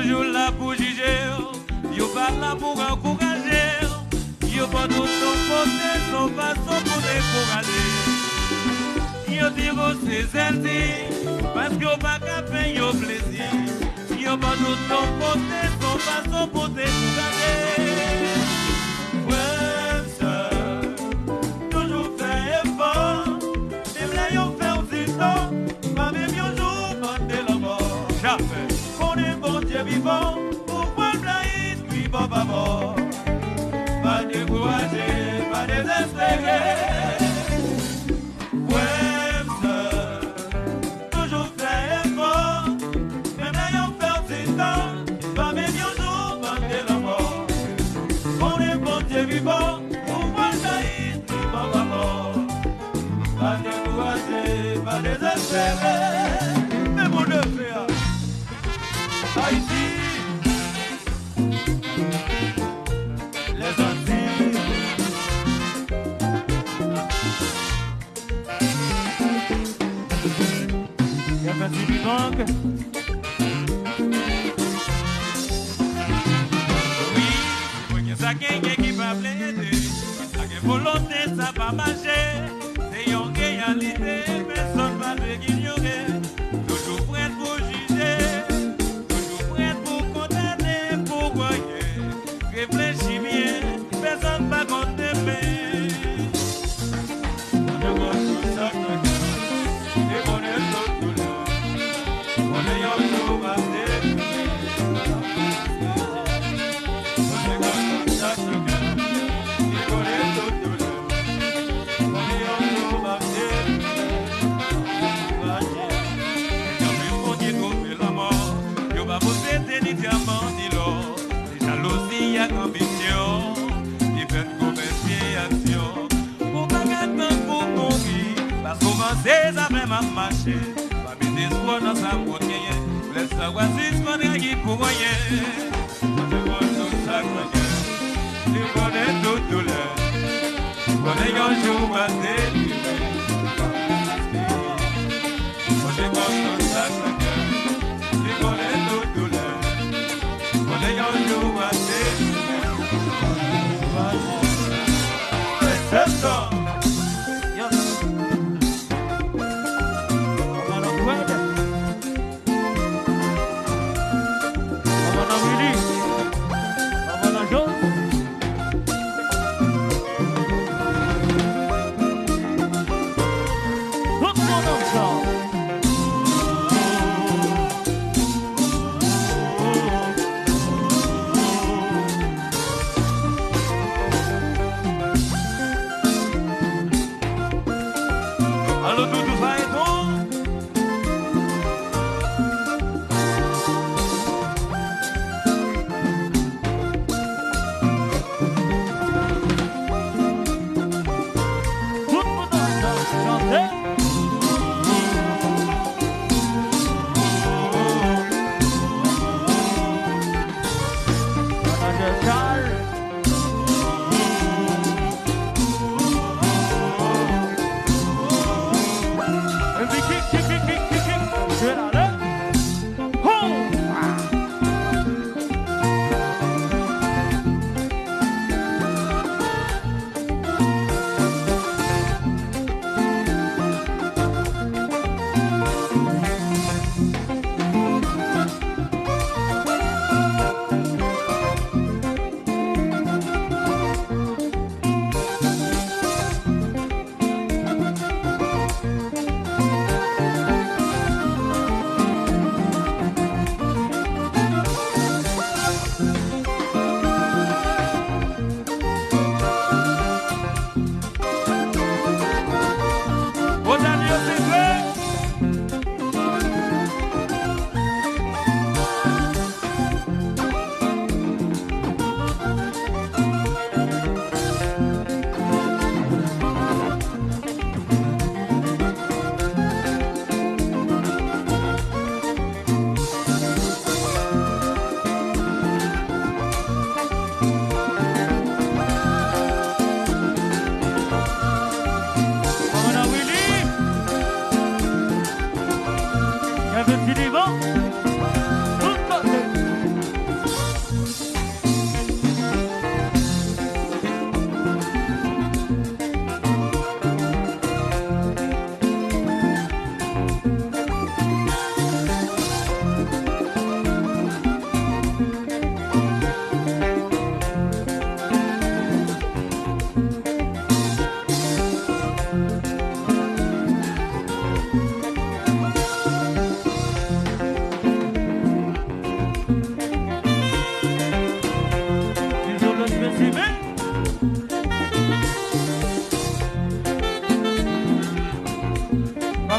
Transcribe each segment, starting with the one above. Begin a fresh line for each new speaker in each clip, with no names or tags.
toujours là pour juger, yo pas là pour encourager, yo pas tout son côté, son façon pour décourager. Yo dire c'est ainsi, parce que yo pas qu'à faire yo plaisir, yo pas tout son côté, son façon pour décourager. Ouais, ça, toujours faire effort, même là yo fait aussi temps, pas même yo jour, pas de la mort. Jamais. On est bon Dieu vivant, pourquoi blaïs, lui bon papa. Pas décourager, pas désespérer. Ouais, ça, toujours faire effort, même là y'en fait aussi temps, pas même y'en jour, pas de la mort. On est bon Dieu vivant, pourquoi blaïs, lui bon papa. Pas décourager, pas désespérer. Mais mon neveu, Haïti, les Antilles, il y a un petit manque. Oui, c'est pour que ça qui va plaider, ça qui volonté, ça va marcher. C'est une réalité, personne ne va l'ignorer. Toujours prêt pour juger. Réfléchis bien, personne va contempler. On est tout ça, et on est tout là. On est un jour à terre. On est tout ça, et on est tout là. On est un jour à terre. Et quand même on dit trouver la mort, yo va posséder ni diamant ni l'or. Jalousie et ambition, différentes commerciations. Pour pas gagner pour mourir, parce qu'on va s'ézaper ma marché. Pas mis d'espoir dans sa moitié, laisse savoir si ce qu'on est pour rien. On se voit tout ça, tu connais toute douleur. On est un jour à délivrer. On se voit tout ça, tu connais toute douleur. On est un jour à c'est ça.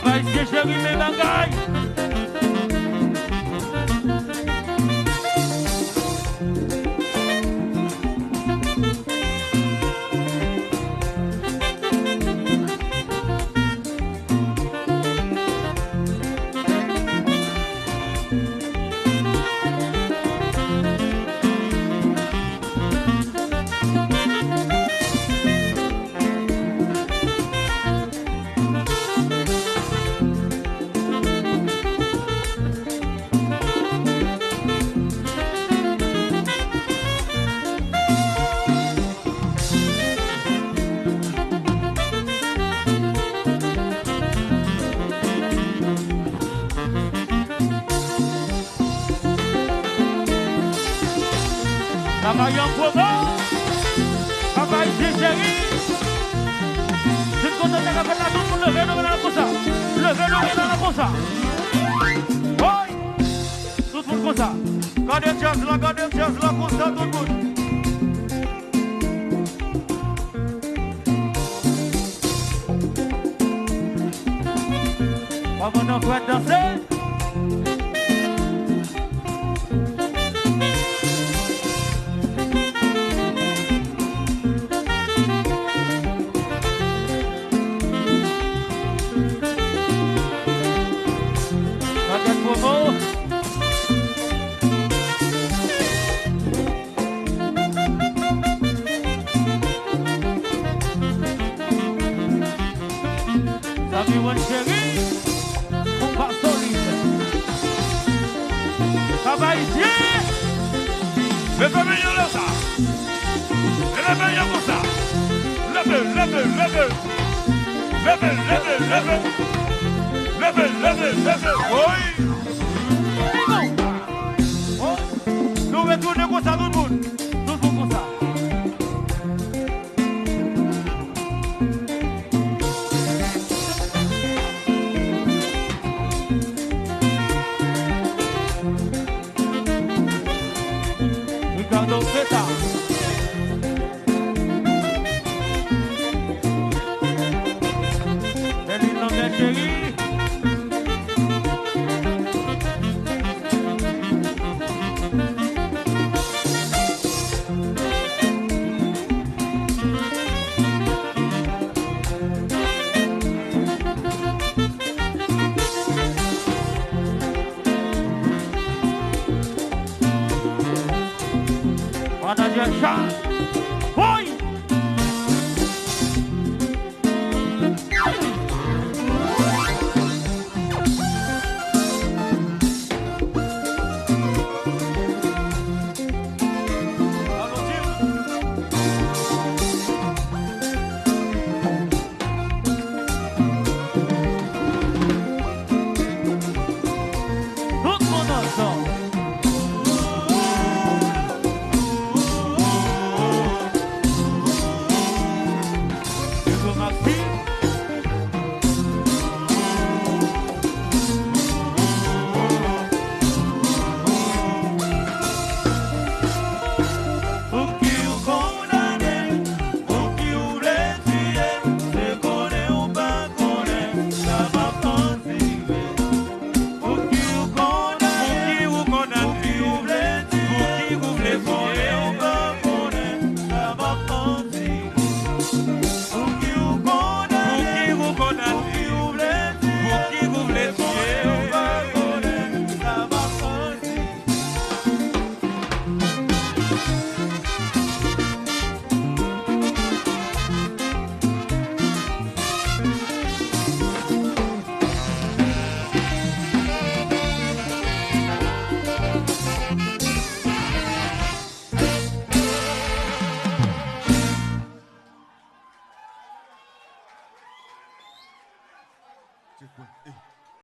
Papa ici chéri mes bagailles. Travaille en promo, travaille chez chéri. Je suis content d'avoir fait la tour pour lever le dans comme ça. Lever le dans comme ça. Oui, tout le monde comme ça. Gardez le jazz là, comme ça, tout le monde. On va nous danser. Everyone chéri, on va solide. Ça va ici.
Le pavillon là ça. Le pavillon comme ça. Leve. Oui.
Nous retournons comme ça tout le monde. Tout le monde comme ça. Ricardo Feta. Denis Lambert chéri. Manager Charles. Boy! Tout le monde ensemble.
Checkpoint.